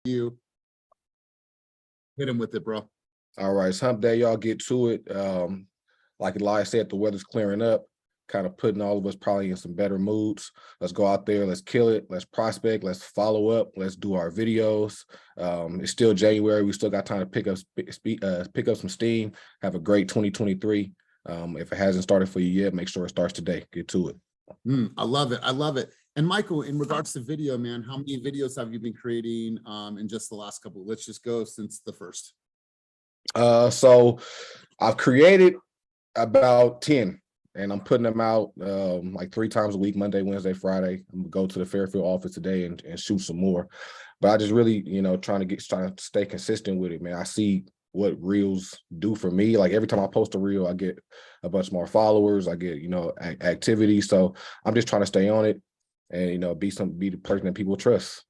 you. Hit him with it, bro. All right, it's hump day, y'all, get to it. Like Elias said, the weather's clearing up, kind of putting all of us probably in some better moods. Let's go out there, let's kill it, let's prospect, let's follow up, let's do our videos. It's still January, we still got time to pick up some steam, have a great 2023. If it hasn't started for you yet, make sure it starts today. Get to it. I love it. I love it. And Michael, in regards to video, man, how many videos have you been creating in just the last couple? Let's just go since the first. So I've created about 10 and I'm putting them out like 3 times a week, Monday, Wednesday, Friday. I'm gonna go to the Fairfield office today and shoot some more. But I just really, trying to stay consistent with it, man. I see what reels do for me. Like every time I post a reel, I get a bunch more followers, I get, activity. So I'm just trying to stay on it and, be the person that people trust.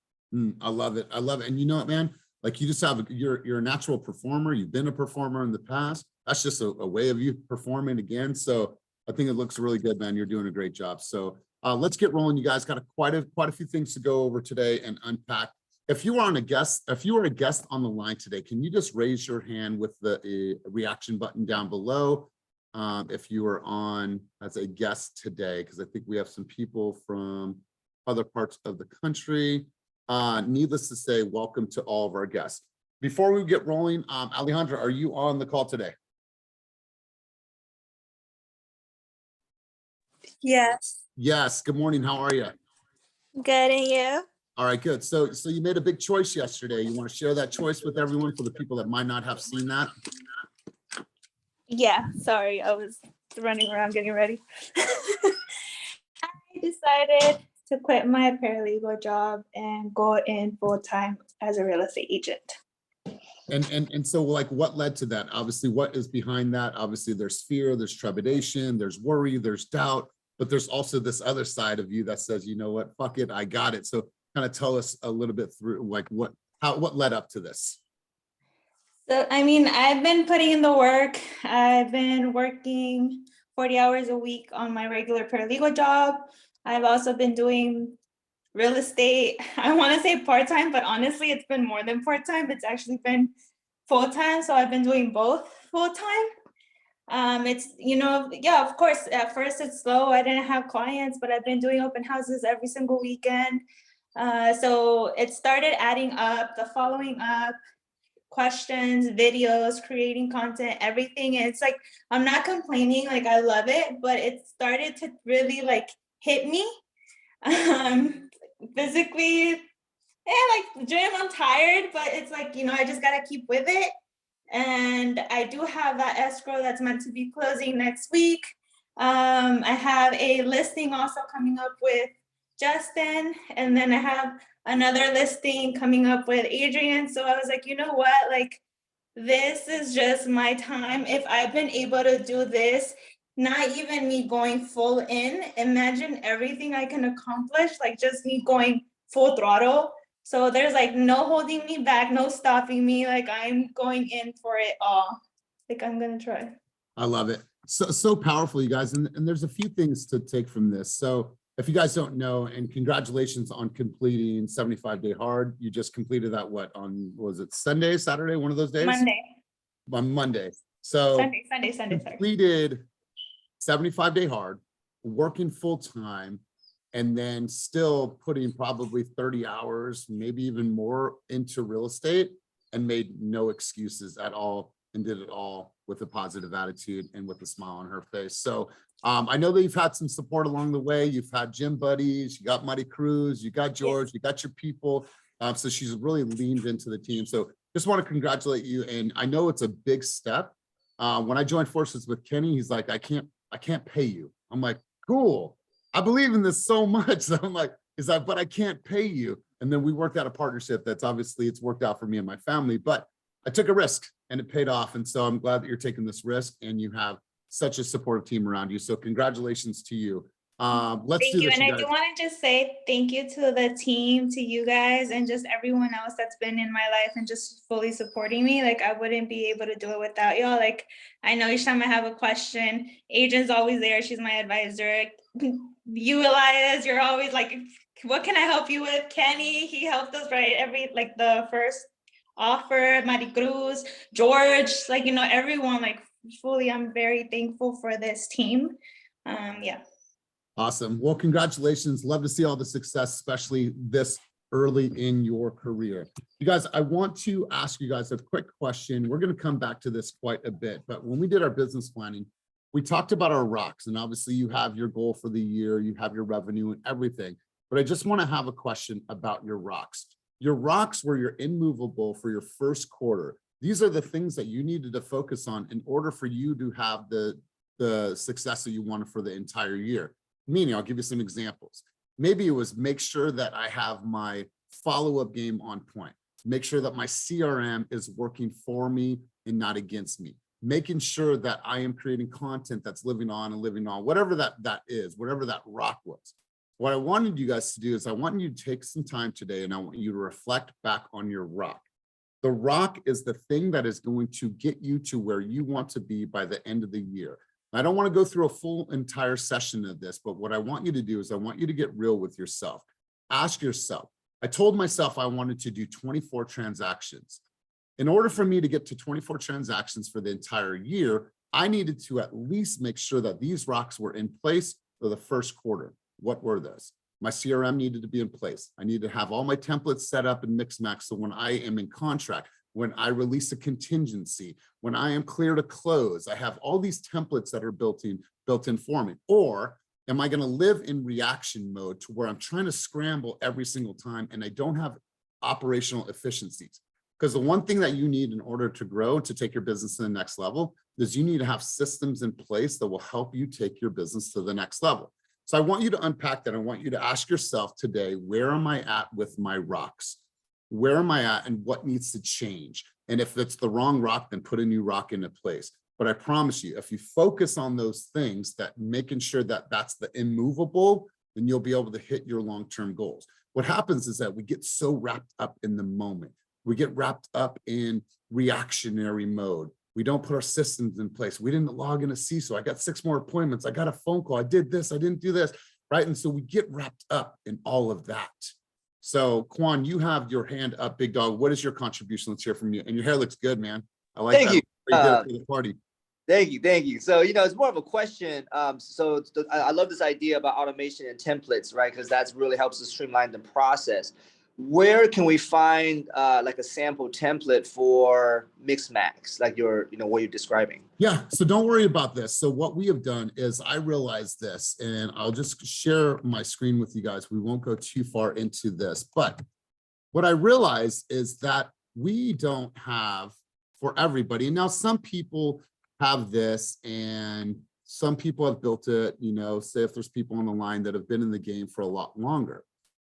I love it. I love it. And you know what, man? Like you just have, you're a natural performer. You've been a performer in the past. That's just a way of you performing again. So I think it looks really good, man. You're doing a great job. So let's get rolling. You guys got quite a few things to go over today and unpack. If you are a guest on the line today, can you just raise your hand with the reaction button down below? If you are on as a guest today, because I think we have some people from other parts of the country. Needless to say, welcome to all of our guests. Before we get rolling, Alejandra, are you on the call today? Yes. Yes. Good morning. How are you? Good, and you? All right, good. So you made a big choice yesterday. You want to share that choice with everyone for the people that might not have seen that? Yeah, sorry, I was running around getting ready. I decided to quit my paralegal job and go in full-time as a real estate agent. And so like what led to that? Obviously, what is behind that? Obviously, there's fear, there's trepidation, there's worry, there's doubt, but there's also this other side of you that says, you know what, fuck it, I got it. So kind of tell us a little bit through like what led up to this. So, I mean, I've been putting in the work. I've been working 40 hours a week on my regular paralegal job. I've also been doing real estate. I want to say part-time, but honestly, it's been more than part-time. It's actually been full-time. So I've been doing both full-time. It's, yeah, of course, at first it's slow. I didn't have clients, but I've been doing open houses every single weekend. So it started adding up, the following up, questions, videos, creating content, everything. And it's like, I'm not complaining, like I love it, but it started to really like hit me physically. Like Jim, I'm tired, but it's like, I just gotta keep with it. And I do have that escrow that's meant to be closing next week. I have a listing also coming up with Justin, and then I have another listing coming up with Adrian. So I was like, you know what, like this is just my time. If I've been able to do this, not even me going full in, imagine everything I can accomplish, like just me going full throttle. So there's like no holding me back, no stopping me. Like I'm going in for it all. Like I'm gonna try. I love it. So powerful, you guys. And there's a few things to take from this. So if you guys don't know, and congratulations on completing 75 Day Hard. You just completed that, what was it Sunday, Saturday, one of those days? Monday. On Monday. So Sunday, completed 75 Day Hard, working full time, and then still putting probably 30 hours, maybe even more into real estate, and made no excuses at all and did it all with a positive attitude and with a smile on her face. So I know that you've had some support along the way. You've had gym buddies, you got Muddy Cruz, you got George, you got your people. So she's really leaned into the team. So just want to congratulate you. And I know it's a big step. When I joined forces with Kenny, he's like, I can't pay you. I'm like, cool. I believe in this so much. So I'm like, but I can't pay you. And then we worked out a partnership that's obviously it's worked out for me and my family, but I took a risk and it paid off. And so I'm glad that you're taking this risk and you have such a supportive team around you. So congratulations to you. Let's do this. And I do want to just say thank you to the team, to you guys, and just everyone else that's been in my life and just fully supporting me. Like I wouldn't be able to do it without y'all. Like I know each time I have a question, Adrian's always there. She's my advisor. You, Elias, you're always like what can I help you with? Kenny, he helped us write like the first offer, Maricruz, George, like, everyone, like fully, I'm very thankful for this team. Yeah. Awesome. Well, congratulations. Love to see all the success, especially this early in your career. You guys, I want to ask you guys a quick question. We're going to come back to this quite a bit, but when we did our business planning, we talked about our rocks, and obviously you have your goal for the year, you have your revenue and everything, but I just want to have a question about your rocks. Your rocks were your immovable for your first quarter. These are the things that you needed to focus on in order for you to have the success that you wanted for the entire year. Meaning, I'll give you some examples. Maybe it was make sure that I have my follow-up game on point. Make sure that my CRM is working for me and not against me. Making sure that I am creating content that's living on and living on, whatever that is, whatever that rock was. What I wanted you guys to do is I want you to take some time today and I want you to reflect back on your rock. The rock is the thing that is going to get you to where you want to be by the end of the year. I don't want to go through a full entire session of this, but what I want you to do is I want you to get real with yourself. Ask yourself, I told myself I wanted to do 24 transactions. In order for me to get to 24 transactions for the entire year, I needed to at least make sure that these rocks were in place for the first quarter. What were those? My CRM needed to be in place. I needed to have all my templates set up in Mixmax so when I am in contract, when I release a contingency, when I am clear to close, I have all these templates that are built in for me. Or am I going to live in reaction mode to where I'm trying to scramble every single time and I don't have operational efficiencies? Because the one thing that you need in order to grow, to take your business to the next level, is you need to have systems in place that will help you take your business to the next level. So I want you to unpack that. I want you to ask yourself today, where am I at with my rocks? Where am I at and what needs to change? And if it's the wrong rock, then put a new rock into place. But I promise you, if you focus on those things, that making sure that that's the immovable, then you'll be able to hit your long-term goals. What happens is that we get so wrapped up in the moment. We get wrapped up in reactionary mode. We don't put our systems in place. We didn't log in a CISO. I got 6 more appointments. I got a phone call. I did this. I didn't do this, right? And so we get wrapped up in all of that. So Quan, you have your hand up, big dog. What is your contribution? Let's hear from you. And your hair looks good, man. I like Thank that. you. Very good for the party. Thank you. So, it's more of a question. I love this idea about automation and templates, right? Because that's really helps us streamline the process. Where can we find like a sample template for Mixmax, like what you're describing? Yeah, so don't worry about this. So what we have done is I realized this, and I'll just share my screen with you guys. We won't go too far into this, but what I realized is that we don't have for everybody. And now some people have this and some people have built it, say if there's people on the line that have been in the game for a lot longer.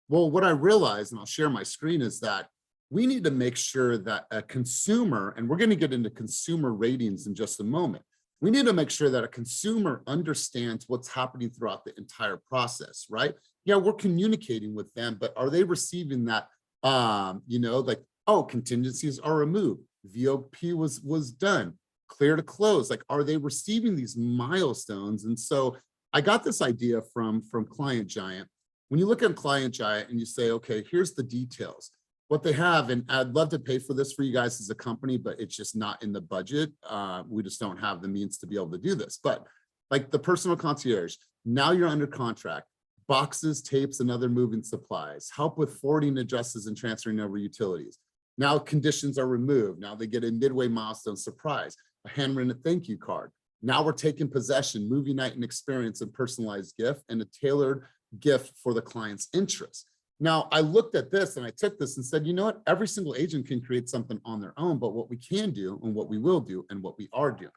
Well, what I realized, and I'll share my screen, is that we need to make sure that a consumer, and we're going to get into consumer ratings in just a moment. We need to make sure that a consumer understands what's happening throughout the entire process, right? Yeah, we're communicating with them, but are they receiving that, like, oh, contingencies are removed, VOP was done, clear to close. Like, are they receiving these milestones? And so I got this idea from Client Giant. When you look at Client Giant and you say, okay, here's the details, what they have, and I'd love to pay for this for you guys as a company, but it's just not in the budget. We just don't have the means to be able to do this. But like the personal concierge, now you're under contract, boxes, tapes, and other moving supplies, help with forwarding addresses and transferring over utilities. Now conditions are removed. Now they get a midway milestone surprise, a handwritten thank you card. Now we're taking possession, movie night and experience, and personalized gift, and a tailored gift for the client's interest. Now, I looked at this and I took this and said, you know what? Every single agent can create something on their own, but what we can do and what we will do and what we are doing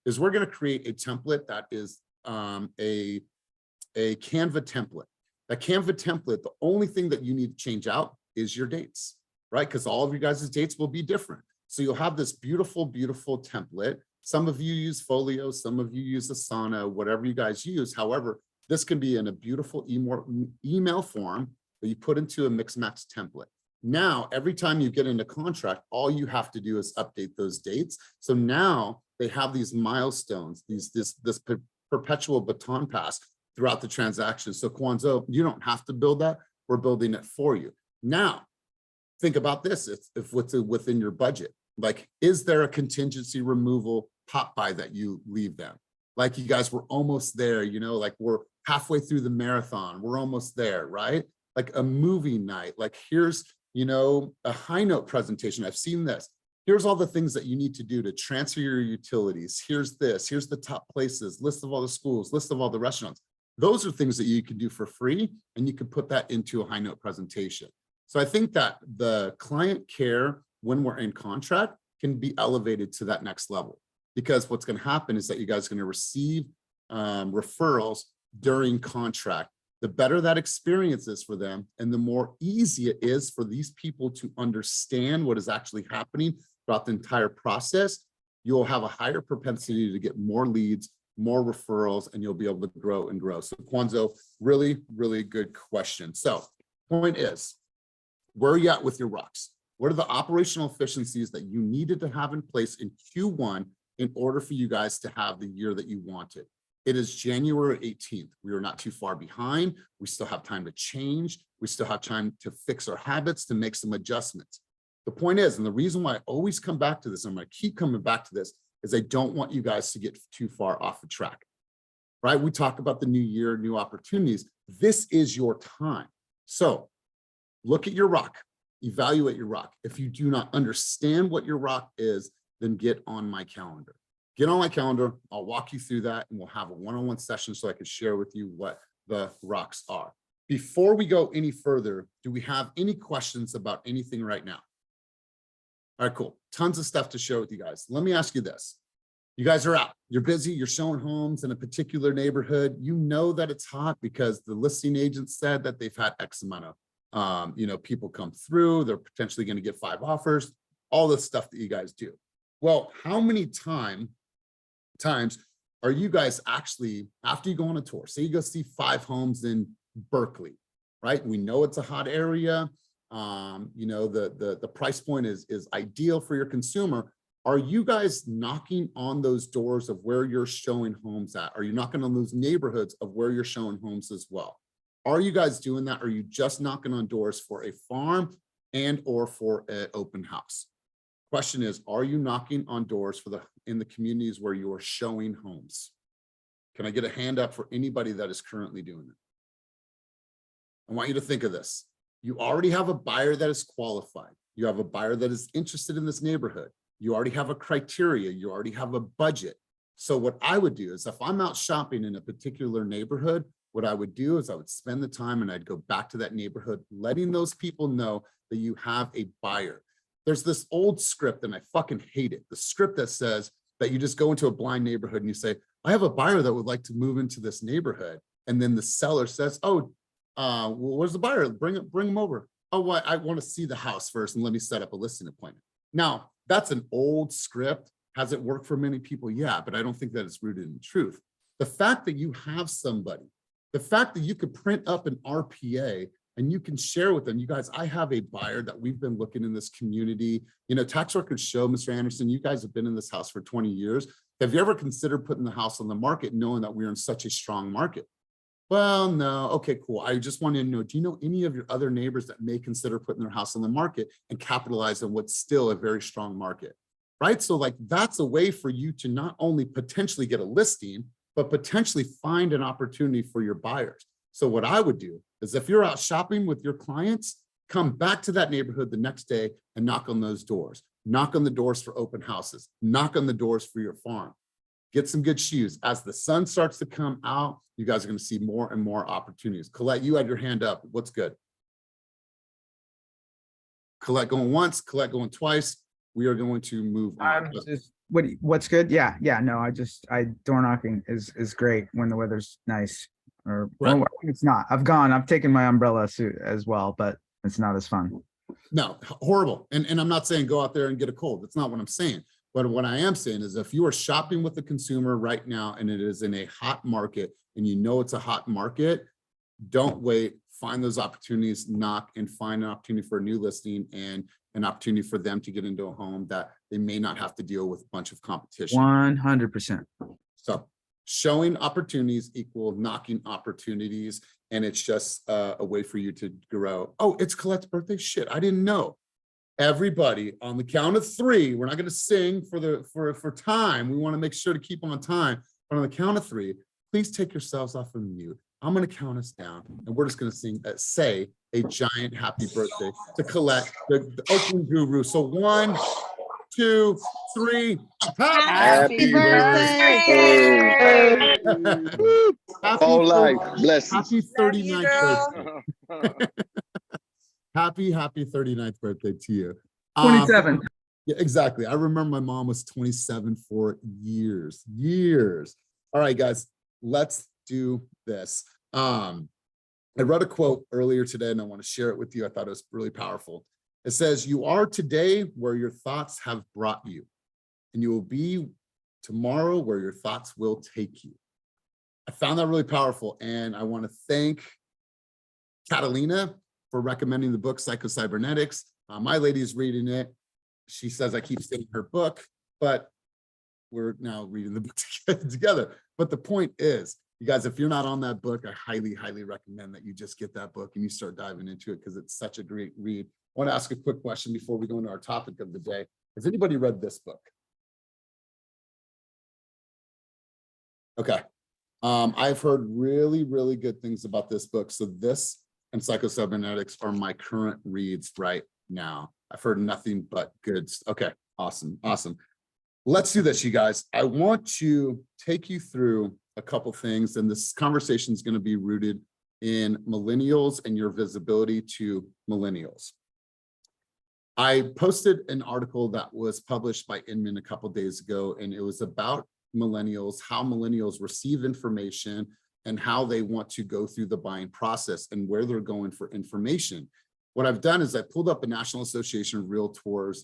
is we're going to create a template that is a Canva template. That Canva template, the only thing that you need to change out is your dates, right? Because all of you guys' dates will be different. So you'll have this beautiful, beautiful template. Some of you use Folio, some of you use Asana, whatever you guys use. However, this can be in a beautiful email form that you put into a Mixmax template. Now, every time you get into contract, all you have to do is update those dates. So now they have these milestones, this perpetual baton pass throughout the transaction. So Kwanzo, you don't have to build that. we're building it for you. Now, think about this, if what's within your budget, like, is there a contingency removal pop by that you leave them? Like, you guys were almost there, you know, like we're halfway through the marathon, we're almost there, right? Like a movie night, like here's, you know, a high note presentation. I've seen this. Here's all the things that you need to do to transfer your utilities. Here's this, here's the top places, list of all the schools, list of all the restaurants. Those are things that you can do for free, and you can put that into a high note presentation. So I think that the client care when we're in contract can be elevated to that next level, because what's going to happen is that you guys are going to receive referrals during contract. The better that experience is for them, and the more easy it is for these people to understand what is actually happening throughout the entire process, you'll have a higher propensity to get more leads, more referrals, and you'll be able to grow and grow. So Kwanzo, really, really good question. So point is, where are you at with your rocks? What are the operational efficiencies that you needed to have in place in Q1 in order for you guys to have the year that you wanted? It is January 18th. We are not too far behind. We still have time to change. We still have time to fix our habits, to make some adjustments. The point is, and the reason why I always come back to this, I'm going to keep coming back to this, is I don't want you guys to get too far off the track, right? We talk about the new year, new opportunities. This is your time. So look at your rock, evaluate your rock. If you do not understand what your rock is, then get on my calendar. Get on my calendar. I'll walk you through that, and we'll have a one-on-one session so I can share with you what the rocks are. Before we go any further, do we have any questions about anything right now? All right, cool. Tons of stuff to share with you guys. Let me ask you this. You guys are out. You're busy. You're showing homes in a particular neighborhood. You know that it's hot because the listing agent said that they've had X amount of you know, people come through. They're potentially going to get 5 offers, all the stuff that you guys do. Well, how many times are you guys actually, after you go on a tour, say you go see 5 homes in Berkeley, right? We know it's a hot area. You know, the price point is ideal for your consumer. Are you guys knocking on those doors of where you're showing homes at? Are you knocking on those neighborhoods of where you're showing homes as well? Are you guys doing that? Or are you just knocking on doors for a farm and or for an open house? Question is, are you knocking on doors for in the communities where you are showing homes? Can I get a hand up for anybody that is currently doing it? I want you to think of this. You already have a buyer that is qualified. You have a buyer that is interested in this neighborhood. You already have a criteria. You already have a budget. So what I would do is, if I'm out shopping in a particular neighborhood, what I would do is I would spend the time and I'd go back to that neighborhood, letting those people know that you have a buyer. There's this old script, and I fucking hate it. The script that says that you just go into a blind neighborhood and you say, I have a buyer that would like to move into this neighborhood. And then the seller says, oh, well, where's the buyer? Bring him over. Oh, well, I want to see the house first and let me set up a listing appointment. Now, that's an old script. Has it worked for many people? Yeah, but I don't think that it's rooted in truth. The fact that you have somebody, the fact that you could print up an RPA and you can share with them, you guys, I have a buyer that we've been looking in this community. You know, tax records show, Mr. Anderson, you guys have been in this house for 20 years. Have you ever considered putting the house on the market knowing that we're in such a strong market? Well, no. Okay, cool. I just wanted to know, do you know any of your other neighbors that may consider putting their house on the market and capitalize on what's still a very strong market, right? So like, that's a way for you to not only potentially get a listing, but potentially find an opportunity for your buyers. So what I would do is, if you're out shopping with your clients, come back to that neighborhood the next day and knock on those doors. Knock on the doors for open houses. Knock on the doors for your farm. Get some good shoes. As the sun starts to come out, you guys are going to see more and more opportunities. Colette, you had your hand up. What's good? Colette going once, Colette going twice. We are going to move on. What's good? Yeah. No, door knocking is great when the weather's nice. Or Right. well, it's not. I've taken my umbrella suit as well, but it's not as fun. No, horrible. And I'm not saying go out there and get a cold. That's not what I'm saying. But what I am saying is, if you are shopping with the consumer right now and it is in a hot market and you know it's a hot market, don't wait. Find those opportunities, knock, and find an opportunity for a new listing and an opportunity for them to get into a home that they may not have to deal with a bunch of competition. 100%. So Showing opportunities equal knocking opportunities. And it's just a way for you to grow. Oh, it's Colette's birthday? Shit, I didn't know. Everybody, on the count of 3, we're not going to sing for time. We want to make sure to keep on time. But on the count of 3, please take yourselves off of mute. I'm going to count us down, and we're just going to sing, say a giant happy birthday to Colette, the Oakland guru. So 1, 2, 3. Happy birthday. Happy Whole life. 30 Blessings. Happy Love you, 39th girl. birthday. Happy 39th birthday to you. 27. Yeah, exactly. I remember my mom was 27 for years. All right, guys, let's do this. I read a quote earlier today and I want to share it with you. I thought it was really powerful. It says, "You are today where your thoughts have brought you, and you will be tomorrow where your thoughts will take you." I found that really powerful, and I want to thank Catalina for recommending the book Psycho-Cybernetics. My lady is reading it. She says I keep saying her book, but we're now reading the book together. But the point is, you guys, if you're not on that book, I highly, highly recommend that you just get that book and you start diving into it because it's such a great read. I want to ask a quick question before we go into our topic of the day. Has anybody read this book? Okay. I've heard really, really good things about this book. So this and Psycho-Cybernetics are my current reads right now. I've heard nothing but good. Okay, awesome. Let's do this, you guys. I want to take you through a couple things, and this conversation is going to be rooted in millennials and your visibility to millennials. I posted an article that was published by Inman a couple days ago, and it was about millennials, how millennials receive information and how they want to go through the buying process and where they're going for information. What I've done is I pulled up a National Association of Realtors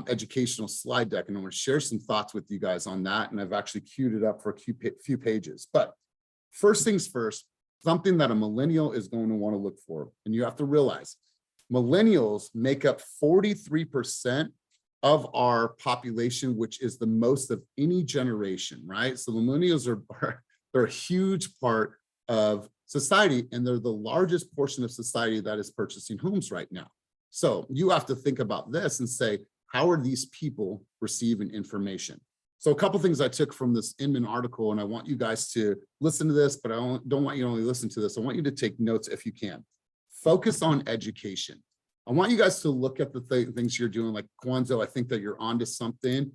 educational slide deck, and I'm going to share some thoughts with you guys on that. And I've actually queued it up for a few pages. But first things first, something that a millennial is going to want to look for. And you have to realize millennials make up 43% of our population, which is the most of any generation, right? So millennials they're a huge part of society, and they're the largest portion of society that is purchasing homes right now. So you have to think about this and say, how are these people receiving information? So a couple of things I took from this Inman article, and I want you guys to listen to this, but I don't want you to only listen to this. I want you to take notes if you can. Focus on education. I want you guys to look at the things you're doing, like Kwanzo, I think that you're onto something,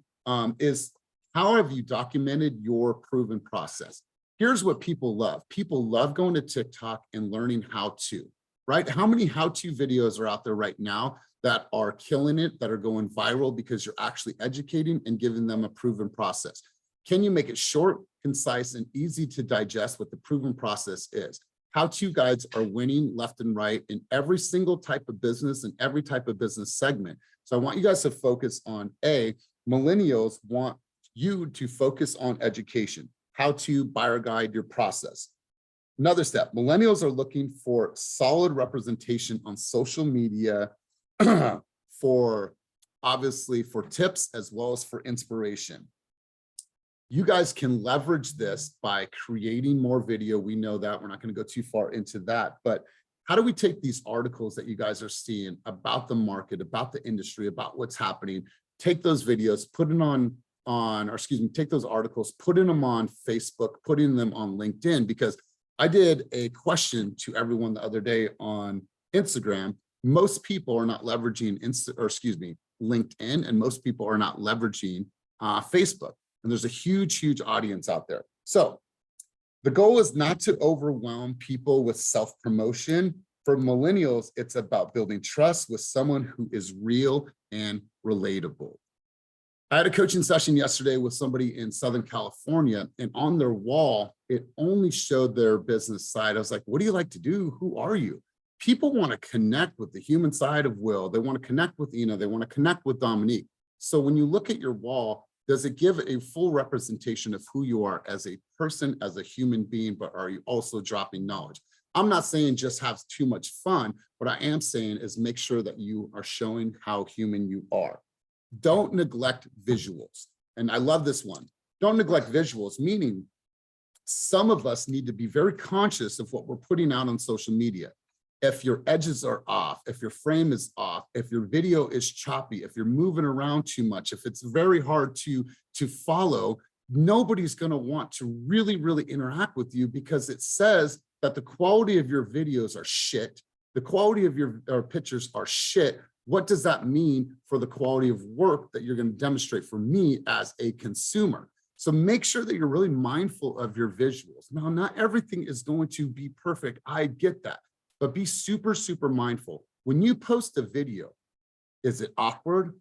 is how have you documented your proven process? Here's what people love. People love going to TikTok and learning how to, right? How many how-to videos are out there right now that are killing it, that are going viral because you're actually educating and giving them a proven process? Can you make it short, concise, and easy to digest what the proven process is? How-to guides are winning left and right in every single type of business and every type of business segment. So I want you guys to focus on millennials want you to focus on education, how to buyer guide your process. Another step, millennials are looking for solid representation on social media obviously for tips as well as for inspiration. You guys can leverage this by creating more video. We know that. We're not going to go too far into that, but how do we take these articles that you guys are seeing about the market, about the industry, about what's happening, take those videos, put it take those articles, putting them on Facebook, putting them on LinkedIn, because I did a question to everyone the other day on Instagram. Most people are not leveraging LinkedIn, and most people are not leveraging Facebook. And there's a huge, huge audience out there. So the goal is not to overwhelm people with self-promotion. For millennials, it's about building trust with someone who is real and relatable. I had a coaching session yesterday with somebody in Southern California, and on their wall, it only showed their business side. I was like, what do you like to do? Who are you? People want to connect with the human side of Will. They want to connect with Ina. They want to connect with Dominique. So when you look at your wall, does it give a full representation of who you are as a person, as a human being, but are you also dropping knowledge? I'm not saying just have too much fun. What I am saying is make sure that you are showing how human you are. Don't neglect visuals. And I love this one. Don't neglect visuals, meaning some of us need to be very conscious of what we're putting out on social media. If your edges are off, if your frame is off, if your video is choppy, if you're moving around too much, if it's very hard to follow, nobody's going to want to really, really interact with you, because it says that the quality of your videos are shit. The quality of your pictures are shit. What does that mean for the quality of work that you're going to demonstrate for me as a consumer? So make sure that you're really mindful of your visuals. Now, not everything is going to be perfect. I get that, but be super, super mindful. When you post a video, is it awkward?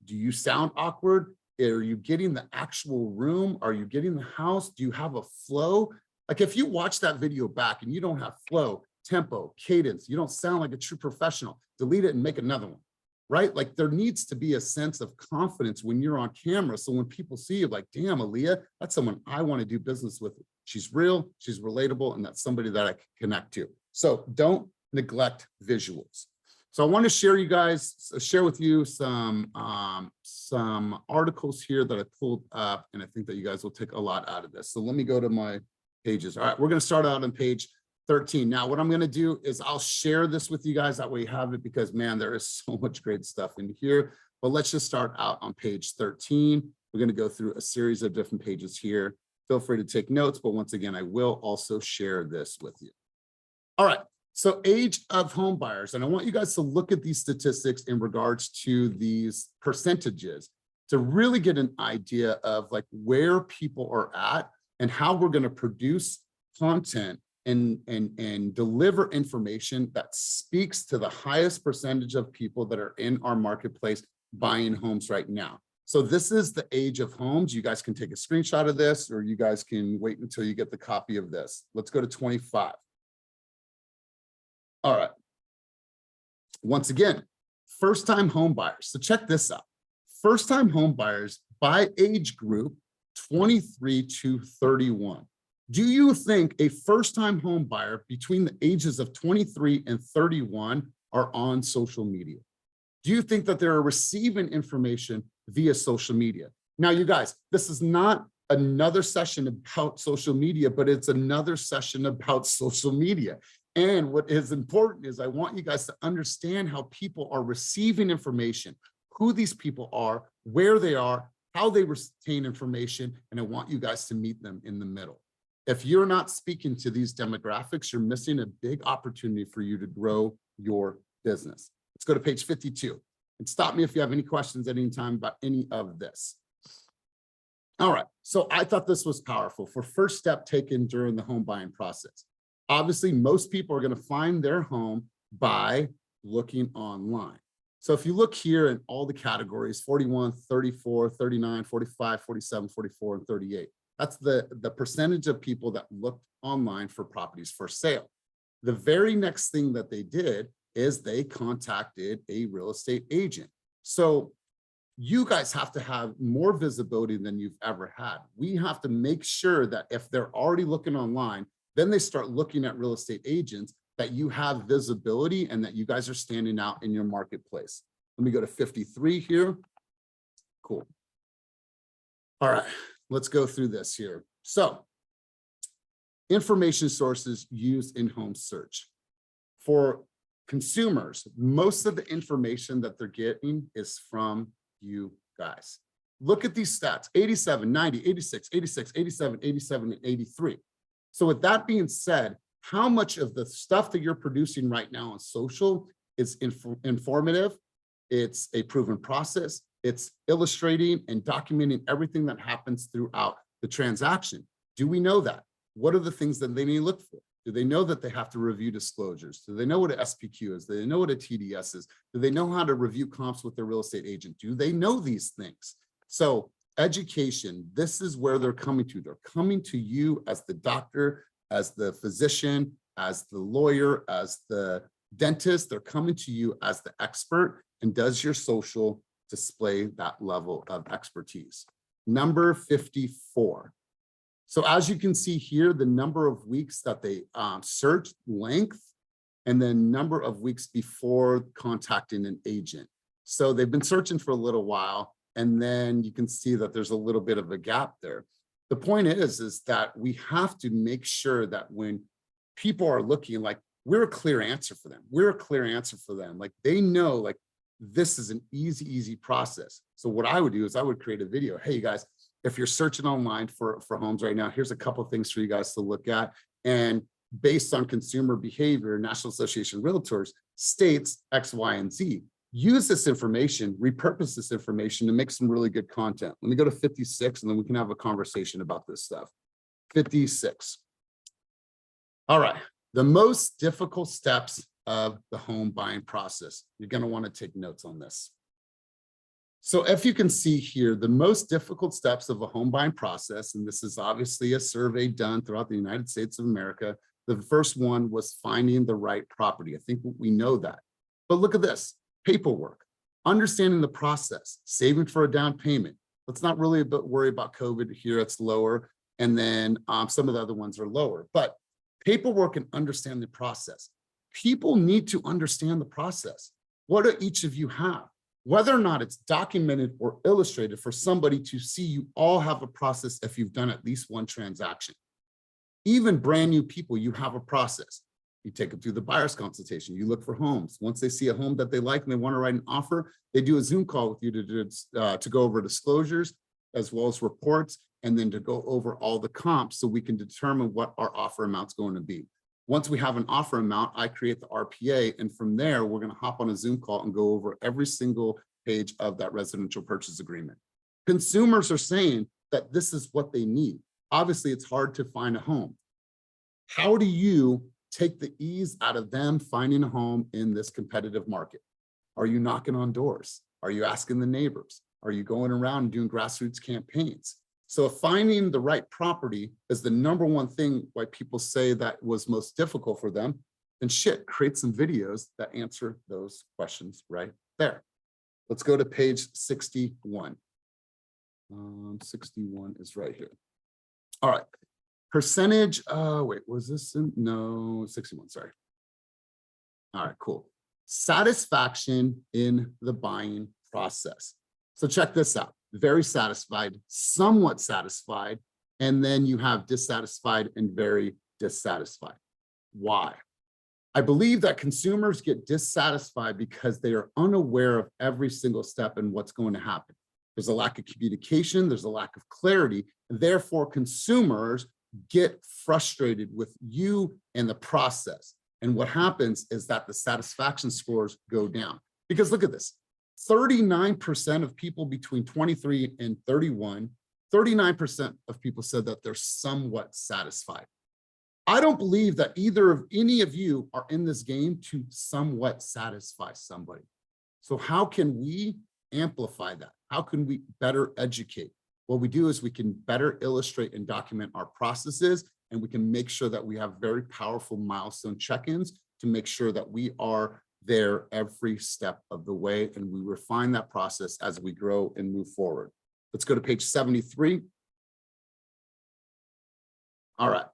Do you sound awkward? Are you getting the actual room? Are you getting the house? Do you have a flow? Like if you watch that video back and you don't have flow, tempo, cadence, you don't sound like a true professional, delete it and make another one, right? Like there needs to be a sense of confidence when you're on camera. So when people see you, like, damn, Aaliyah, that's someone I want to do business with. She's real, she's relatable, and that's somebody that I can connect to. So don't neglect visuals. So I want to share with you some articles here that I pulled up, and I think that you guys will take a lot out of this. So let me go to my pages. All right, we're going to start out on page 13. Now, what I'm going to do is I'll share this with you guys. That way you have it, because man, there is so much great stuff in here. But let's just start out on page 13. We're going to go through a series of different pages here. Feel free to take notes, but once again, I will also share this with you. All right. So age of home buyers, and I want you guys to look at these statistics in regards to these percentages to really get an idea of like where people are at and how we're going to produce content and deliver information that speaks to the highest percentage of people that are in our marketplace buying homes right now. So this is the age of homes. You guys can take a screenshot of this, or you guys can wait until you get the copy of this. Let's go to 25. All right. Once again, first-time home buyers. So check this out. First-time home buyers by age group 23 to 31. Do you think a first-time home buyer between the ages of 23 and 31 are on social media? Do you think that they're receiving information via social media? Now, you guys, this is not another session about social media, but it's another session about social media. And what is important is I want you guys to understand how people are receiving information, who these people are, where they are, how they retain information, and I want you guys to meet them in the middle. If you're not speaking to these demographics, you're missing a big opportunity for you to grow your business. Let's go to page 52 and stop me if you have any questions at any time about any of this. All right, so I thought this was powerful for first step taken during the home buying process. Obviously, most people are going to find their home by looking online. So if you look here in all the categories, 41, 34, 39, 45, 47, 44, and 38, that's the percentage of people that looked online for properties for sale. The very next thing that they did is they contacted a real estate agent. So you guys have to have more visibility than you've ever had. We have to make sure that if they're already looking online, then they start looking at real estate agents, that you have visibility and that you guys are standing out in your marketplace. Let me go to 53 here. Cool. All right, let's go through this here. So information sources used in home search. For consumers, most of the information that they're getting is from you guys. Look at these stats: 87, 90, 86, 86, 87, 87, and 83. So with that being said, how much of the stuff that you're producing right now on social is informative? It's a proven process. It's illustrating and documenting everything that happens throughout the transaction. Do we know that? What are the things that they need to look for? Do they know that they have to review disclosures? Do they know what an SPQ is? Do they know what a TDS is? Do they know how to review comps with their real estate agent? Do they know these things? So education, this is where they're coming to. They're coming to you as the doctor, as the physician, as the lawyer, as the dentist. They're coming to you as the expert. And does your social display that level of expertise? Number 54. So as you can see here, the number of weeks that they search length, and then number of weeks before contacting an agent. So they've been searching for a little while, and then you can see that there's a little bit of a gap there. The point is that we have to make sure that when people are looking, like, we're a clear answer for them. We're a clear answer for them. Like, they know, like, this is an easy process. So what I would do is I would create a video. Hey, you guys, if you're searching online for homes right now, here's a couple of things for you guys to look at. And based on consumer behavior, National Association of Realtors states X, Y, and Z. Use this information, repurpose this information to make some really good content. Let me go to 56 and then we can have a conversation about this stuff. 56. All right. The most difficult steps of the home buying process. You're going to want to take notes on this. So if you can see here, the most difficult steps of a home buying process, and this is obviously a survey done throughout the United States of America. The first one was finding the right property. I think we know that. But look at this. Paperwork, understanding the process, saving for a down payment. Let's not really worry about COVID here, it's lower. And then some of the other ones are lower, but paperwork and understand the process. People need to understand the process. What do each of you have? Whether or not it's documented or illustrated for somebody to see, you all have a process if you've done at least one transaction. Even brand new people, you have a process. You take them through the buyer's consultation. You look for homes. Once they see a home that they like and they want to write an offer, they do a Zoom call with you to go over disclosures as well as reports, and then to go over all the comps so we can determine what our offer amount's going to be. Once we have an offer amount, I create the RPA, and from there, we're going to hop on a Zoom call and go over every single page of that residential purchase agreement. Consumers are saying that this is what they need. Obviously, it's hard to find a home. How do you take the ease out of them finding a home in this competitive market? Are you knocking on doors? Are you asking the neighbors? Are you going around and doing grassroots campaigns? So finding the right property is the number one thing why people say that was most difficult for them. And shit, create some videos that answer those questions right there. Let's go to page 61. 61 is right here. All right. Percentage, wait, was this in? No, 61, sorry. All right, cool. Satisfaction in the buying process. So check this out. Very satisfied, somewhat satisfied, and then you have dissatisfied and very dissatisfied. Why? I believe that consumers get dissatisfied because they are unaware of every single step and what's going to happen. There's a lack of communication, there's a lack of clarity, and therefore consumers get frustrated with you and the process. And what happens is that the satisfaction scores go down. Because look at this, 39% of people between 23 and 31, 39% of people said that they're somewhat satisfied. I don't believe that either of any of you are in this game to somewhat satisfy somebody. So how can we amplify that? How can we better educate? What we do is we can better illustrate and document our processes, and we can make sure that we have very powerful milestone check-ins to make sure that we are there every step of the way, and we refine that process as we grow and move forward. Let's go to page 73. All right.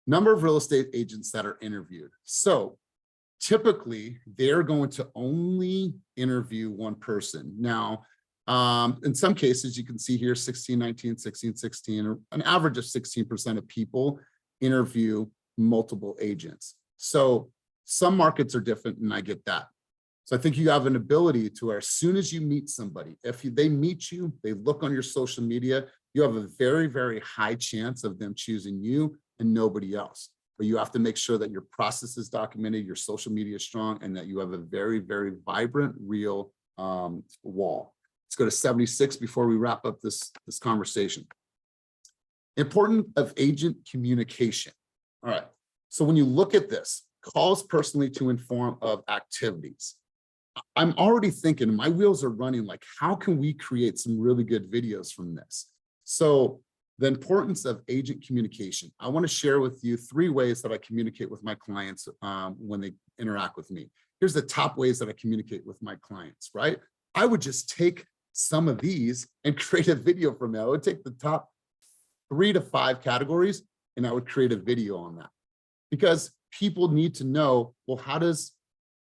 Number of real estate agents that are interviewed. So typically they're going to only interview one person. Now, in some cases, you can see here 16, 19, 16, 16, or an average of 16% of people interview multiple agents. So some markets are different, and I get that. So I think you have an ability to where as soon as you meet somebody, if they meet you, they look on your social media, you have a very, very high chance of them choosing you and nobody else. But you have to make sure that your process is documented, your social media is strong, and that you have a very, very vibrant, real wall. Let's go to 76 before we wrap up this conversation. Importance of agent communication. All right. So when you look at this, calls personally to inform of activities. I'm already thinking, my wheels are running, like, how can we create some really good videos from this? So the importance of agent communication. I want to share with you 3 ways that I communicate with my clients when they interact with me. Here's the top ways that I communicate with my clients, right? I would just take some of these and create a video from it. I would take the top 3 to 5 categories and I would create a video on that. Because people need to know, well, how does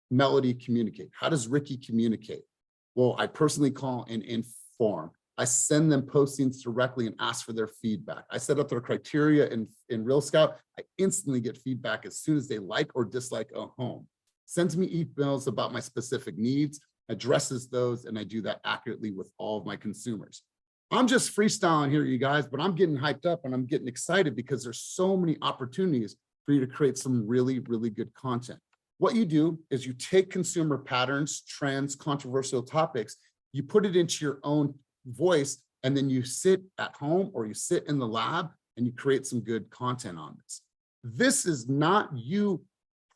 Melody communicate? How does Ricky communicate? Well, I personally call and inform. I send them postings directly and ask for their feedback. I set up their criteria in Real Scout. I instantly get feedback as soon as they like or dislike a home. Sends me emails about my specific needs, addresses those, and I do that accurately with all of my consumers. I'm just freestyling here, you guys, but I'm getting hyped up and I'm getting excited because there's so many opportunities for you to create some really, really good content. What you do is you take consumer patterns, trends, controversial topics, you put it into your own voice, and then you sit at home or you sit in the lab and you create some good content on this. This is not you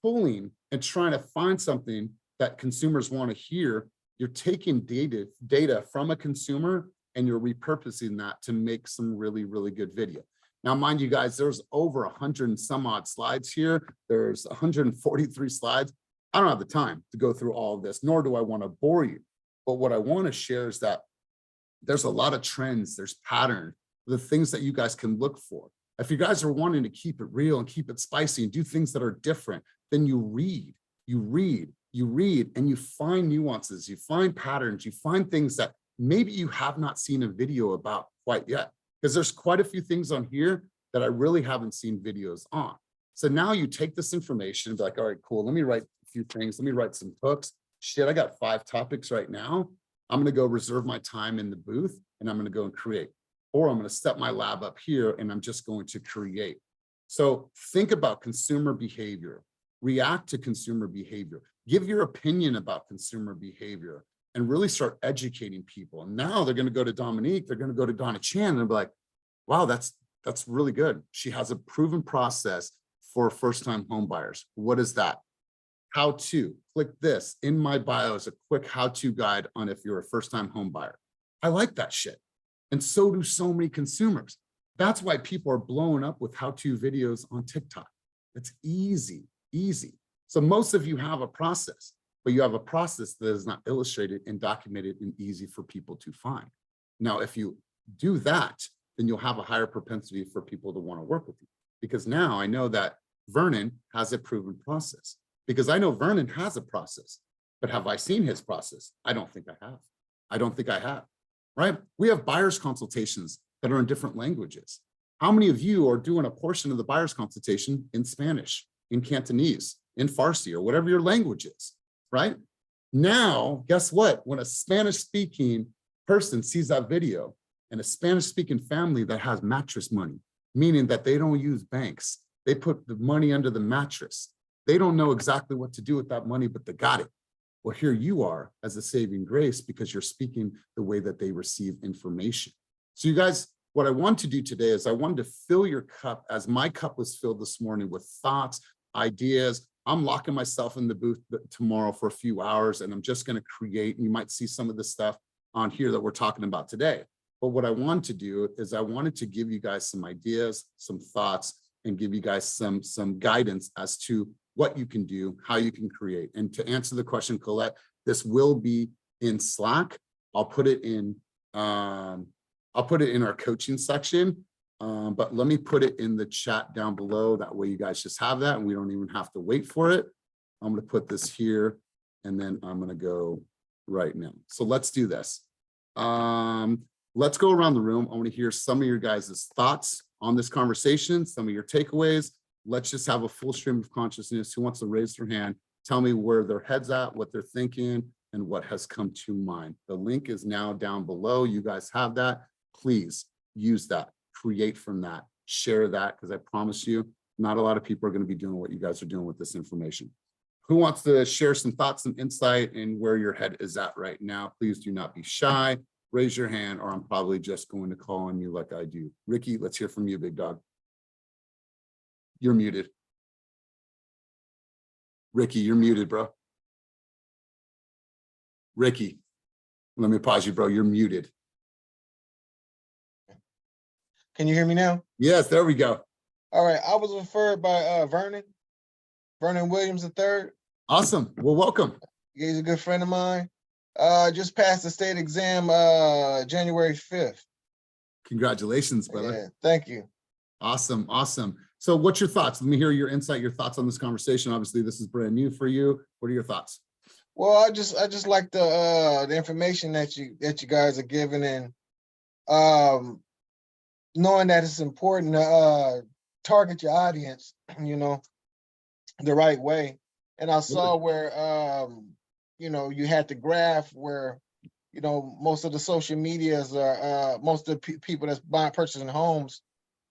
pulling and trying to find something that consumers want to hear. You're taking data from a consumer and you're repurposing that to make some really, really good video. Now, mind you guys, there's over 100 and some odd slides here. There's 143 slides. I don't have the time to go through all of this, nor do I want to bore you. But what I want to share is that there's a lot of trends, there's patterns, the things that you guys can look for. If you guys are wanting to keep it real and keep it spicy and do things that are different, then you read, and you find nuances, you find patterns, you find things that maybe you have not seen a video about quite yet. Because there's quite a few things on here that I really haven't seen videos on. So now you take this information and be like, all right, cool, let me write a few things, let me write some hooks. Shit, I got 5 topics right now. I'm gonna go reserve my time in the booth and I'm gonna go and create. Or I'm gonna set my lab up here and I'm just going to create. So think about consumer behavior, react to consumer behavior, give your opinion about consumer behavior, and really start educating people. And now they're gonna go to Dominique, they're gonna go to Donna Chan and be like, wow, that's really good. She has a proven process for first-time home buyers. What is that? How to, click this. In my bio is a quick how-to guide on if you're a first-time home buyer. I like that shit. And so do so many consumers. That's why people are blowing up with how-to videos on TikTok. It's easy. So most of you have a process, but you have a process that is not illustrated and documented and easy for people to find. Now, if you do that, then you'll have a higher propensity for people to want to work with you. Because now I know that Vernon has a proven process. Because I know Vernon has a process, but have I seen his process? I don't think I have. Right? We have buyer's consultations that are in different languages. How many of you are doing a portion of the buyer's consultation in Spanish, in Cantonese, in Farsi, or whatever your language is, right? Now, guess what? When a Spanish-speaking person sees that video and a Spanish-speaking family that has mattress money, meaning that they don't use banks, they put the money under the mattress. They don't know exactly what to do with that money, but they got it. Well, here you are as a saving grace because you're speaking the way that they receive information. So you guys, what I want to do today is I wanted to fill your cup as my cup was filled this morning with thoughts, ideas. I'm locking myself in the booth tomorrow for a few hours and I'm just going to create. And you might see some of the stuff on here that we're talking about today. But what I want to do is I wanted to give you guys some ideas, some thoughts, and give you guys some guidance as to what you can do, how you can create. And to answer the question, Colette, this will be in Slack. I'll put it in our coaching section, but let me put it in the chat down below. That way you guys just have that and we don't even have to wait for it. I'm gonna put this here and then I'm gonna go right now. So let's do this. Let's go around the room. I wanna hear some of your guys' thoughts on this conversation, some of your takeaways. Let's just have a full stream of consciousness. Who wants to raise their hand? Tell me where their head's at, what they're thinking, and what has come to mind. The link is now down below. You guys have that. Please use that, create from that, share that, because I promise you, not a lot of people are going to be doing what you guys are doing with this information. Who wants to share some thoughts and insight and where your head is at right now? Please do not be shy. Raise your hand, or I'm probably just going to call on you like I do. Ricky, let's hear from you, big dog. You're muted. Ricky, you're muted, bro. Ricky, let me pause you, bro. You're muted. Can you hear me now? Yes, there we go. All right. I was referred by Vernon Williams III. Awesome. Well, welcome. He's a good friend of mine. Just passed the state exam January 5th. Congratulations, brother. Yeah, thank you. Awesome. Awesome. So what's your thoughts? Let me hear your insight, your thoughts on this conversation. Obviously, this is brand new for you. What are your thoughts? Well, I just like the information that you guys are giving, and knowing that it's important to target your audience, you know, the right way. And I saw where you know, you had the graph where, you know, most of the social medias are most of the people that's purchasing homes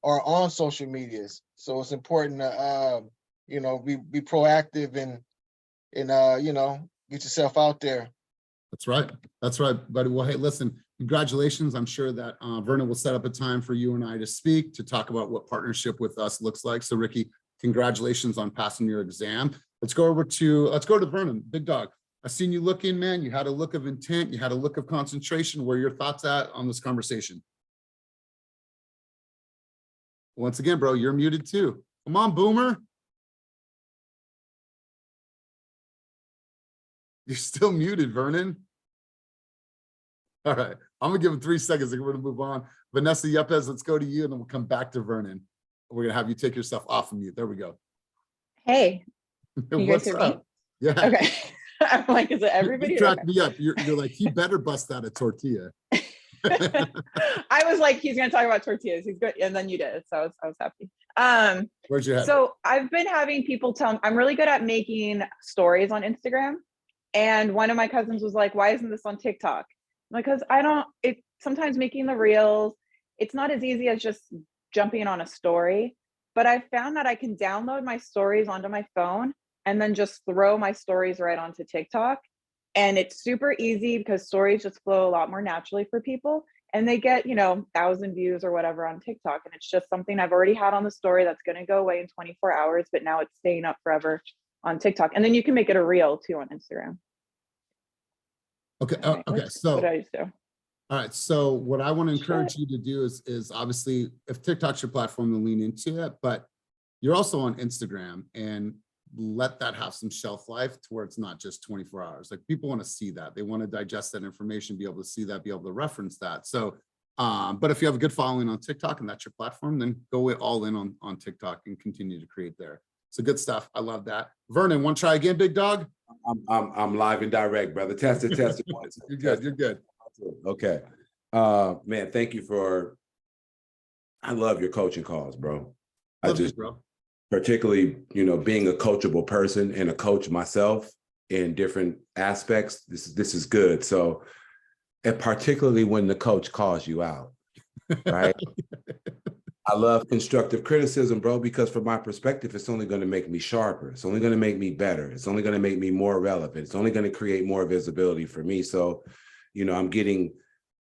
are on social medias. So it's important to you know, be proactive and you know, get yourself out there. That's right. That's right, buddy. Well, hey, listen, congratulations. I'm sure that Vernon will set up a time for you and I to speak, to talk about what partnership with us looks like. So Ricky, congratulations on passing your exam. Let's go to Vernon, big dog. I seen you looking, man. You had a look of intent. You had a look of concentration. Where are your thoughts at on this conversation? Once again, bro, you're muted too. Come on, Boomer. You're still muted, Vernon. All right, I'm gonna give him 3 seconds and we're gonna move on. Vanessa Yepes, let's go to you and then we'll come back to Vernon. We're gonna have you take yourself off of mute. There we go. Hey, can you guys What's hear up? me? Yeah. Okay. I'm like, is it everybody? You cracked me up. You're like, he better bust out a tortilla. I was like, he's gonna talk about tortillas. He's good, and then you did, so I was happy. Where's your head? So I've been having people tell me I'm really good at making stories on Instagram, and one of my cousins was like, "Why isn't this on TikTok?" Because sometimes making the reels, it's not as easy as just jumping on a story. But I found that I can download my stories onto my phone and then just throw my stories right onto TikTok. And it's super easy because stories just flow a lot more naturally for people. And they get, 1,000 views or whatever on TikTok. And it's just something I've already had on the story that's going to go away in 24 hours, but now it's staying up forever on TikTok. And then you can make it a reel too on Instagram. Okay. All right, Okay. what So, do I just do? all right. So what I want to encourage you to do is obviously, if TikTok's your platform, to lean into it, but you're also on Instagram, and let that have some shelf life to where it's not just 24 hours. Like, people want to see that. They want to digest that information, be able to see that, be able to reference that. So, but if you have a good following on TikTok and that's your platform, then go all in on TikTok and continue to create there. So good stuff. I love that. Vernon, want to try again, big dog? I'm live and direct, brother. Test it. You're good. You're good. Okay. Man, thank you I love your coaching calls, bro. Love you, bro. Particularly, being a coachable person and a coach myself in different aspects, this is good. So, and particularly when the coach calls you out, right? I love constructive criticism, bro, because from my perspective, it's only going to make me sharper. It's only going to make me better. It's only going to make me more relevant. It's only going to create more visibility for me. So, I'm getting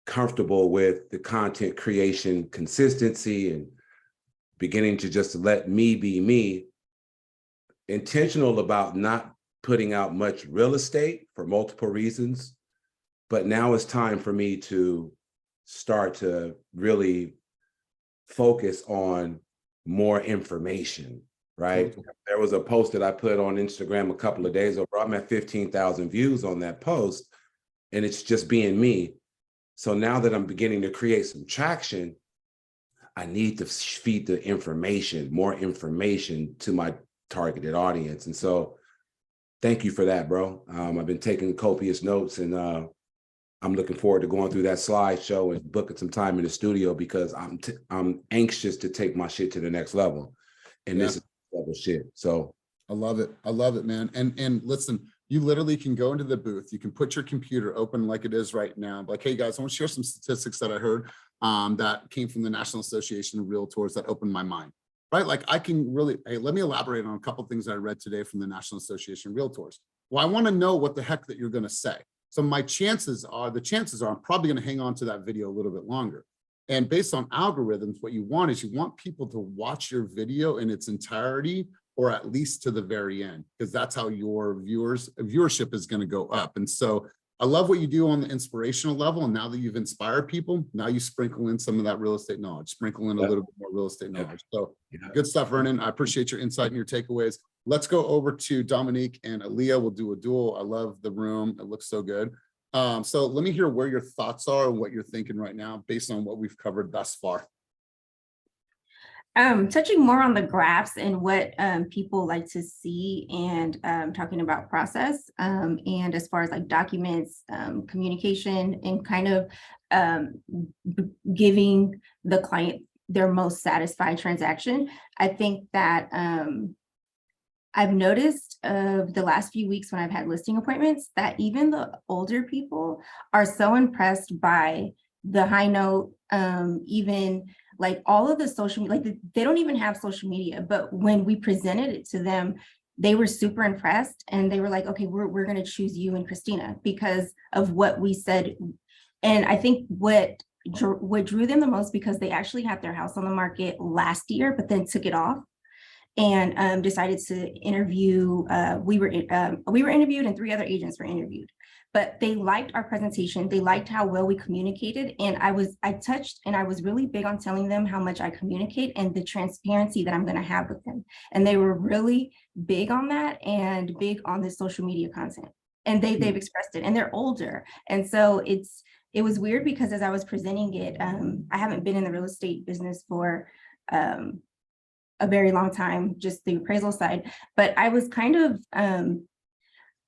comfortable with the content creation consistency and beginning to just let me be me, intentional about not putting out much real estate for multiple reasons. But now it's time for me to start to really focus on more information, right? There was a post that I put on Instagram a couple of days ago. I'm at 15,000 views on that post, and it's just being me. So now that I'm beginning to create some traction, I need to feed the information, more information to my targeted audience. And so thank you for that, bro. I've been taking copious notes, and I'm looking forward to going through that slideshow and booking some time in the studio, because I'm anxious to take my shit to the next level. And this is level shit. So I love it. I love it, man. And listen, you literally can go into the booth. You can put your computer open like it is right now. Like, hey guys, I want to share some statistics that I heard that came from the National Association of Realtors that opened my mind, right? Like, I can really, hey, let me elaborate on a couple of things that I read today from the National Association of Realtors. Well, I want to know what the heck that you're going to say. So the chances are I'm probably going to hang on to that video a little bit longer. And based on algorithms, what you want is you want people to watch your video in its entirety, or at least to the very end, because that's how your viewership is going to go up. And so I love what you do on the inspirational level. And now that you've inspired people, now you sprinkle in some of that real estate knowledge, sprinkle in a little bit more real estate knowledge. So good stuff, Vernon. I appreciate your insight and your takeaways. Let's go over to Dominique and Aaliyah. We'll do a duel. I love the room. It looks so good. So let me hear where your thoughts are and what you're thinking right now based on what we've covered thus far. Touching more on the graphs and what people like to see, and talking about process, and as far as like documents, communication, and kind of giving the client their most satisfied transaction. I think that I've noticed of the last few weeks when I've had listing appointments that even the older people are so impressed by the high note, even like all of the social, like they don't even have social media, but when we presented it to them, they were super impressed and they were like, okay, we're going to choose you and Christina because of what we said. And I think what drew them the most, because they actually had their house on the market last year, but then took it off and decided to interview. We were interviewed and 3 other agents were interviewed, but they liked our presentation. They liked how well we communicated. And I touched and I was really big on telling them how much I communicate and the transparency that I'm going to have with them. And they were really big on that and big on the social media content. And they've expressed it, and they're older. And so it was weird because as I was presenting it, I haven't been in the real estate business for a very long time, just the appraisal side, but I was kind of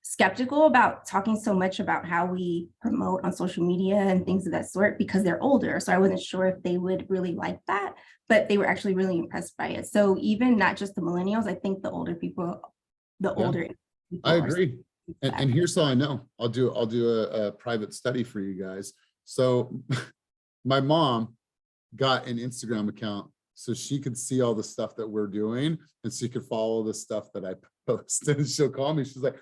skeptical about talking so much about how we promote on social media and things of that sort because they're older. So I wasn't sure if they would really like that, but they were actually really impressed by it. So even not just the millennials, I think the older people, older people I agree. And here's how I know. I'll do a private study for you guys. So my mom got an Instagram account so she could see all the stuff that we're doing and she could follow the stuff that I post. And she'll call me. She's like,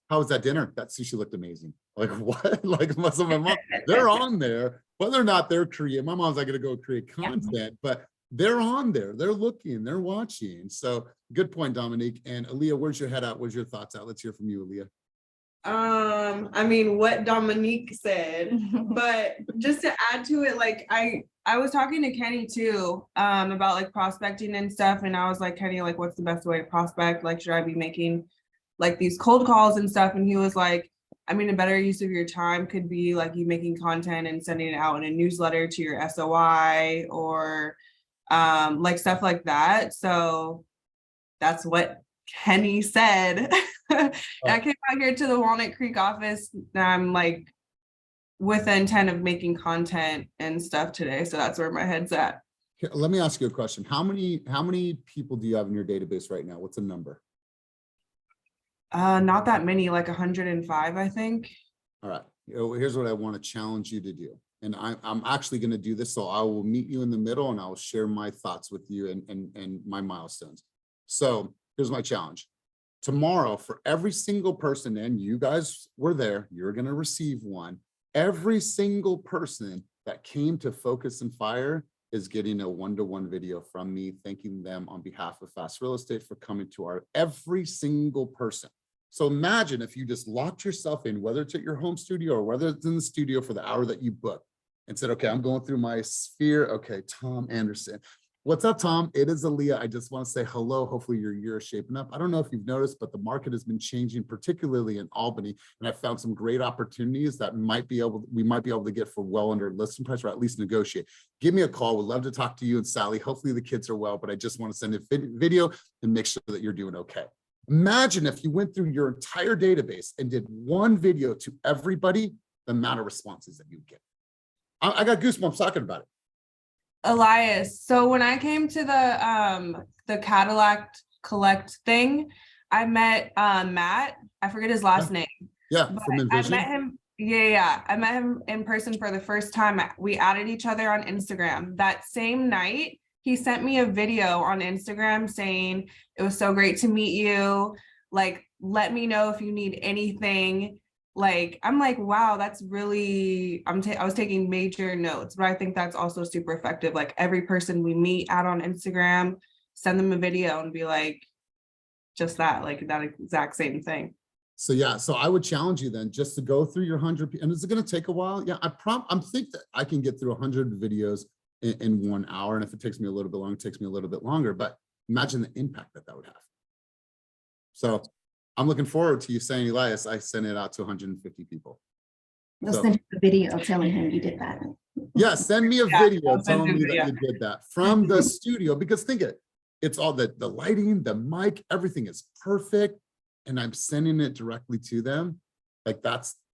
how was that dinner? That sushi looked amazing. Like, what? Like, so my mom, they're on there, whether or not they're creating. My mom's not going to go create content, but they're on there. They're looking, they're watching. So good point, Dominique. And Aaliyah, where's your head at? Where's your thoughts at? Let's hear from you, Aaliyah. I mean, what Dominique said, but just to add to it, like I was talking to Kenny too, about like prospecting and stuff. And I was like, Kenny, like, what's the best way to prospect? Like, should I be making like these cold calls and stuff? And he was like, I mean, a better use of your time could be like you making content and sending it out in a newsletter to your SOI or like stuff like that. So that's what Kenny said. I came out here to the Walnut Creek office and I'm like with the intent of making content and stuff today. So that's where my head's at. Let me ask you a question. How many people do you have in your database right now? What's the number? Not that many, like 105, I think. All right. Here's what I want to challenge you to do. And I'm actually going to do this. So I will meet you in the middle and I'll share my thoughts with you and my milestones. So here's my challenge. Tomorrow, for every single person, and you guys were there, you're going to receive one. Every single person that came to Focus and Fire is getting a one-to-one video from me, thanking them on behalf of Fast Real Estate for coming to every single person. So imagine if you just locked yourself in, whether it's at your home studio or whether it's in the studio for the hour that you booked, and said, okay, I'm going through my sphere. Okay, Tom Anderson. What's up, Tom? It is Aaliyah. I just want to say hello. Hopefully your year is shaping up. I don't know if you've noticed, but the market has been changing, particularly in Albany. And I found some great opportunities that we might be able to get for well under listing price, or at least negotiate. Give me a call. We'd love to talk to you and Sally. Hopefully the kids are well, but I just want to send a video and make sure that you're doing okay. Imagine if you went through your entire database and did one video to everybody, the amount of responses that you get. I got goosebumps talking about it. Elias, so when I came to the Cadillac Collect thing, I met Matt. I forget his last name. Yeah, from Envision. I met him. Yeah. I met him in person for the first time. We added each other on Instagram. That same night, he sent me a video on Instagram saying, it was so great to meet you. Like, let me know if you need anything. Like, I'm like, wow, that's really, I was taking major notes, but I think that's also super effective. Like every person we meet out on Instagram, send them a video and be like, just that, like that exact same thing. So yeah, so I would challenge you then just to go through your 100, and is it going to take a while? Yeah, I'm think that I can get through 100 videos in 1 hour. And if it takes me a little bit longer, it takes me a little bit longer, but imagine the impact that would have. So I'm looking forward to you saying, Elias, I sent it out to 150 people. You'll send him the video telling him you did that. Yeah, send me a Yeah, video I'll send telling you me a that video. you did that from the studio, because think it, it's all the lighting, the mic, everything is perfect. And I'm sending it directly to them. Like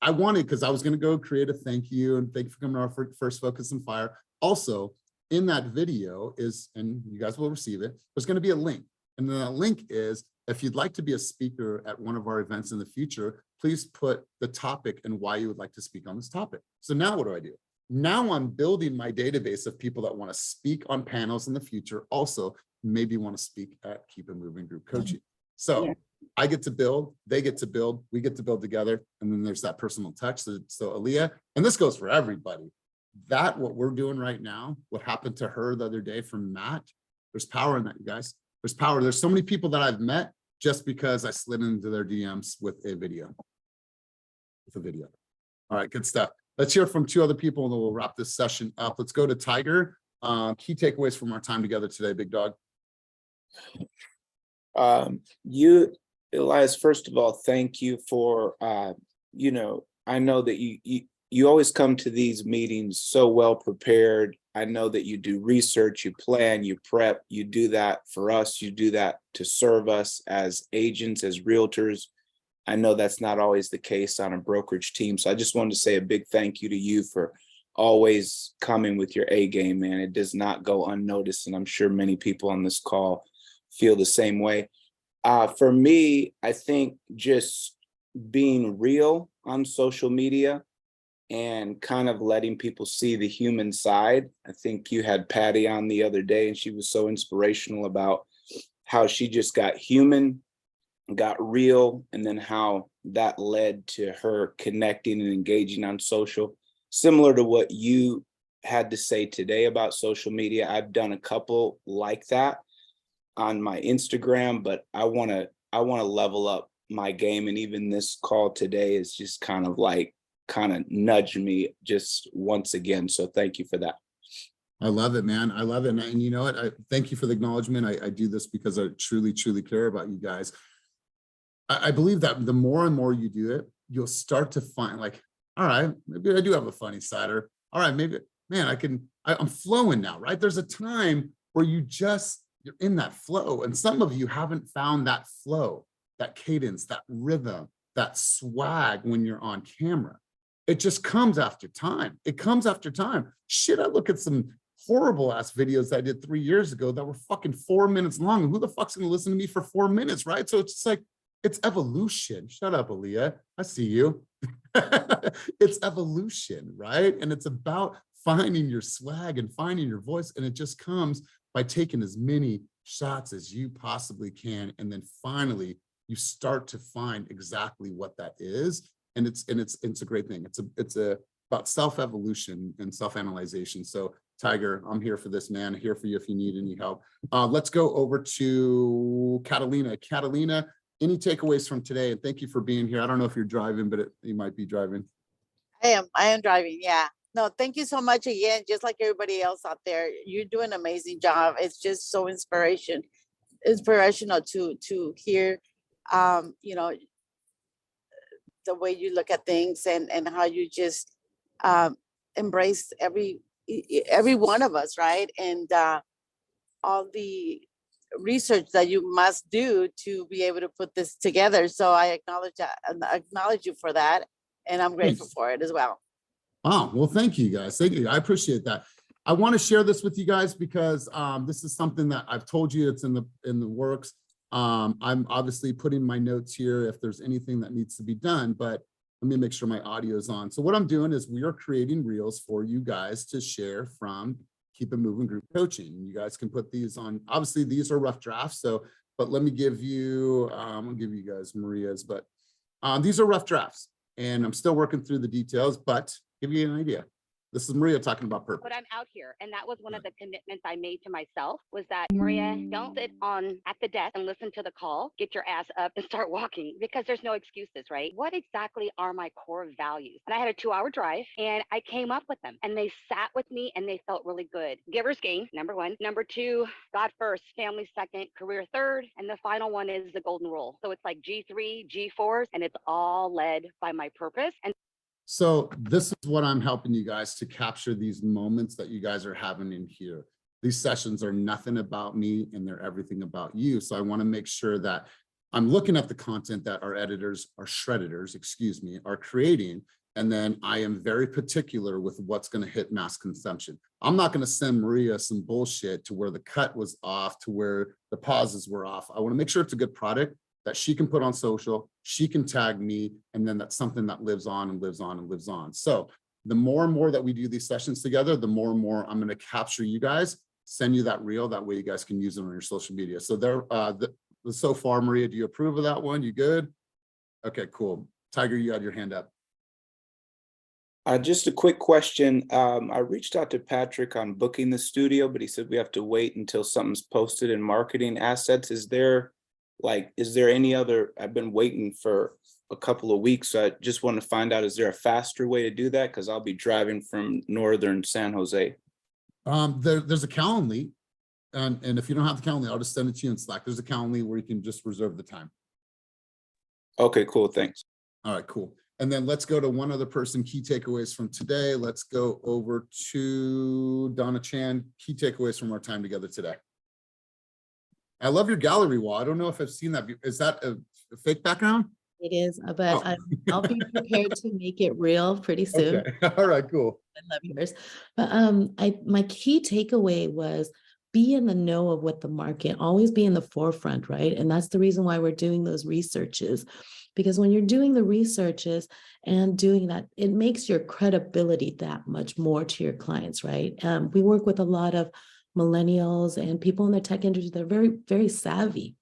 I wanted, because I was going to go create a thank you and thank you for coming to our first Focus and Fire. Also in that video is, and you guys will receive it, there's going to be a link. And then that link is, if you'd like to be a speaker at one of our events in the future, please put the topic and why you would like to speak on this topic. So now what do? Now I'm building my database of people that want to speak on panels in the future, also maybe want to speak at Keep It Moving Group Coaching. So Yeah. I get to build, they get to build, we get to build together. And then there's that personal touch. So Aaliyah, and this goes for everybody, that what we're doing right now, what happened to her the other day from Matt, there's power in that, you guys. There's power. There's so many people that I've met just because I slid into their DMs with a video. All right, good stuff. Let's hear from two other people and then we'll wrap this session up. Let's go to Tiger. Key takeaways from our time together today, big dog. Elias, first of all, thank you for, I know that you always come to these meetings so well prepared. I know that you do research, you plan, you prep, you do that for us, you do that to serve us as agents, as realtors. I know that's not always the case on a brokerage team. So I just wanted to say a big thank you to you for always coming with your A game, man. It does not go unnoticed. And I'm sure many people on this call feel the same way. For me, I think just being real on social media and kind of letting people see the human side. I think you had Patty on the other day and she was so inspirational about how she just got human, got real, and then how that led to her connecting and engaging on social. Similar to what you had to say today about social media, I've done a couple like that on my Instagram, but I want to level up my game. And even this call today is just kind of nudged me just once again. So thank you for that. I love it, man. I love it. And you know what? I thank you for the acknowledgement. I do this because I truly, truly care about you guys. I believe that the more and more you do it, you'll start to find like, all right, maybe I do have a funny side, or all right, maybe, man, I'm flowing now, right? There's a time where you're in that flow. And some of you haven't found that flow, that cadence, that rhythm, that swag when you're on camera. It just comes after time. It comes after time. Shit, I look at some horrible ass videos I did 3 years ago that were fucking 4 minutes long. Who the fuck's gonna listen to me for 4 minutes, right? So it's just like, it's evolution. Shut up, Aaliyah. I see you. It's evolution, right? And it's about finding your swag and finding your voice. And it just comes by taking as many shots as you possibly can. And then finally, you start to find exactly what that is. And it's a great thing. It's about self-evolution and self-analyzation. So Tiger, I'm here for this, man. Here for you if you need any help. Let's go over to Catalina. Catalina, any takeaways from today? And thank you for being here. I don't know if you're driving, but you might be driving. I am driving. Yeah. No, thank you so much again. Just like everybody else out there, you're doing an amazing job. It's just so inspirational to hear, the way you look at things and how you just embrace every one of us, right? And all the research that you must do to be able to put this together. So I acknowledge that and I acknowledge you for that. And I'm grateful for it as well. Wow. Well, thank you guys. Thank you. I appreciate that. I want to share this with you guys because this is something that I've told you it's in the works. I'm obviously putting my notes here if there's anything that needs to be done, but let me make sure my audio is on. So what I'm doing is we are creating reels for you guys to share from Keep It Moving Group Coaching. You guys can put these on. Obviously, these are rough drafts. So, but let me give you, I'm gonna give you guys Maria's, but these are rough drafts and I'm still working through the details, but give you an idea. This is Maria talking about purpose. But I'm out here, and that was one of the commitments I made to myself was that, Maria, don't sit at the desk and listen to the call, get your ass up and start walking because there's no excuses, right? What exactly are my core values? And I had a 2-hour drive and I came up with them and they sat with me and they felt really good. Giver's gain, number one. Number two, God first, family second, career third. And the final one is the golden rule. So it's like G3, G4s, and it's all led by my purpose. And So this is what I'm helping you guys to capture these moments that you guys are having in here. These sessions are nothing about me and they're everything about you. So I want to make sure that I'm looking at the content that our editors, our shredders, excuse me, are creating. And then I am very particular with what's going to hit mass consumption. I'm not going to send Maria some bullshit to where the cut was off, to where the pauses were off. I want to make sure it's a good product that she can put on social, she can tag me, and then that's something that lives on and lives on and lives on. So the more and more that we do these sessions together, the more and more I'm going to capture you guys, send you that reel. That way you guys can use it on your social media. So there, so far, Maria, do you approve of that one? You good? Okay, cool. Tiger, you had your hand up. Just a quick question. I reached out to Patrick on booking the studio, but he said we have to wait until something's posted in marketing assets. Is there any other, I've been waiting for a couple of weeks. So I just want to find out, is there a faster way to do that? Because I'll be driving from northern San Jose. There's a Calendly. And if you don't have the Calendly, I'll just send it to you in Slack. There's a Calendly where you can just reserve the time. Okay, cool. Thanks. All right, cool. And then let's go to one other person, key takeaways from today. Let's go over to Donna Chan, key takeaways from our time together today. I love your gallery wall. I don't know if I've seen that. Is that a fake background? It is, but I'll be prepared to make it real pretty soon. Okay. All right, cool. I love yours. But my key takeaway was be in the know of what the market, always be in the forefront, right? And that's the reason why we're doing those researches. Because when you're doing the researches and doing that, it makes your credibility that much more to your clients, right? We work with a lot of millennials and people in the tech industry. They're very, very savvy.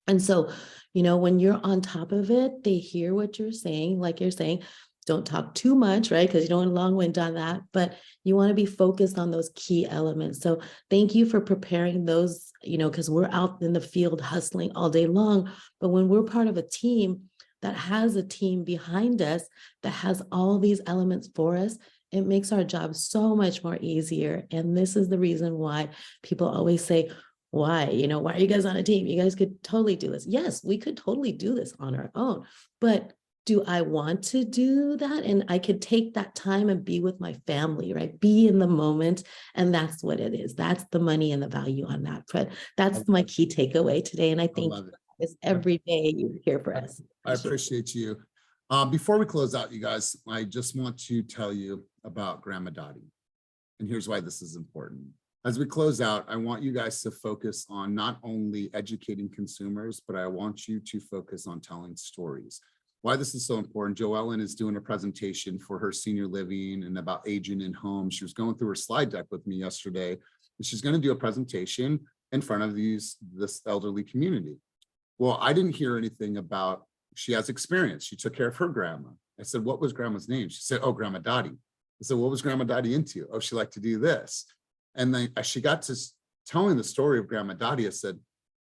And so, you know, when you're on top of it, they hear what you're saying, like you're saying, don't talk too much, right? Because you don't want to long wind on that, but you want to be focused on those key elements. So thank you for preparing those, you know, because we're out in the field hustling all day long. But when we're part of a team that has a team behind us that has all these elements for us, it makes our job so much more easier. And this is the reason why people always say, why, you know, why are you guys on a team? You guys could totally do this. Yes, we could totally do this on our own, but do I want to do that? And I could take that time and be with my family, right? Be in the moment. And that's what it is. That's the money and the value on that. But that's my key takeaway today. And I think it's every day you're here for us. I appreciate you. Before we close out, you guys, I just want to tell you about Grandma Dottie. And here's why this is important. As we close out, I want you guys to focus on not only educating consumers, but I want you to focus on telling stories. Why this is so important, Joellen is doing a presentation for her senior living and about aging in home. She was going through her slide deck with me yesterday, and she's going to do a presentation in front of this elderly community. Well, I didn't hear anything about, she has experience. She took care of her grandma. I said, what was grandma's name? She said, oh, Grandma Dottie. I said, what was Grandma Dottie into? Oh, she liked to do this. And then as she got to telling the story of Grandma Dottie, I said,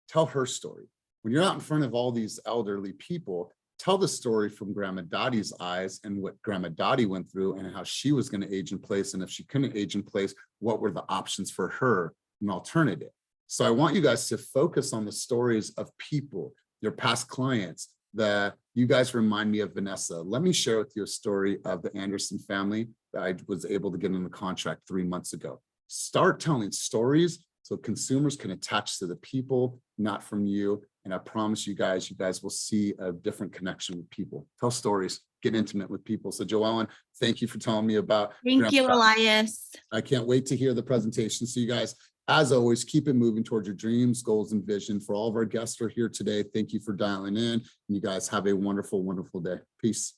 tell her story. When you're out in front of all these elderly people, tell the story from Grandma Dottie's eyes and what Grandma Dottie went through and how she was going to age in place. And if she couldn't age in place, what were the options for her, an alternative? So I want you guys to focus on the stories of people, your past clients, that you guys remind me of Vanessa. Let me share with you a story of the Anderson family that I was able to get in the contract 3 months ago. Start telling stories so consumers can attach to the people, not from you. And I promise you guys will see a different connection with people. Tell stories, get intimate with people. So Joellen, thank you for telling me about. Thank you, Elias. I can't wait to hear the presentation. So you guys, as always, keep it moving towards your dreams, goals, and vision. For all of our guests who are here today, thank you for dialing in. And you guys have a wonderful, wonderful day. Peace.